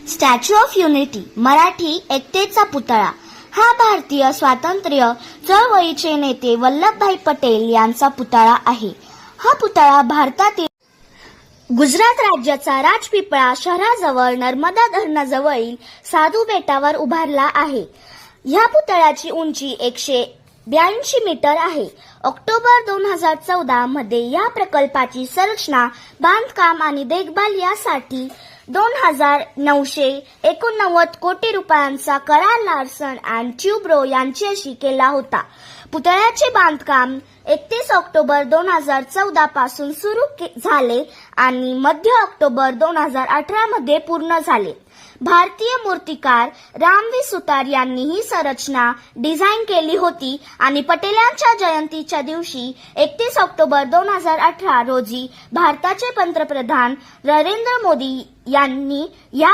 Statue of unity Marathi एकतेचा पुतळा हा भारतीय स्वातंत्र्य चळवळीचे नेते वल्लभभाई पटेल यांचा पुतळा आहे. हा पुतळा भारतातील गुजरात राज्याचा राजपिपळा शहराजवळ नर्मदा धरणाजवळील साधू बेटावर उभारला आहे. ह्या पुतळ्याची उंची 182 मीटर आहे. ऑक्टोबर 2014 मध्ये या प्रकल्पाची संरचना, बांधकाम आणि देखभाल यासाठी 2,989 कोटी रुपयांचा करार लार्सन अँड ट्युब्रो यांच्याशी केला होता. पुतळ्याचे बांधकाम 31 ऑक्टोबर 2014 पासून सुरू झाले आणि मध्य ऑक्टोबर 2018 मध्ये पूर्ण झाले. भारतीय मूर्तिकार रामवी सुतार यांनी ही संरचना डिझाईन केली होती आणि पटेलांच्या जयंतीच्या दिवशी 31 ऑक्टोबर 2018 रोजी भारताचे पंतप्रधान नरेंद्र मोदी यांनी या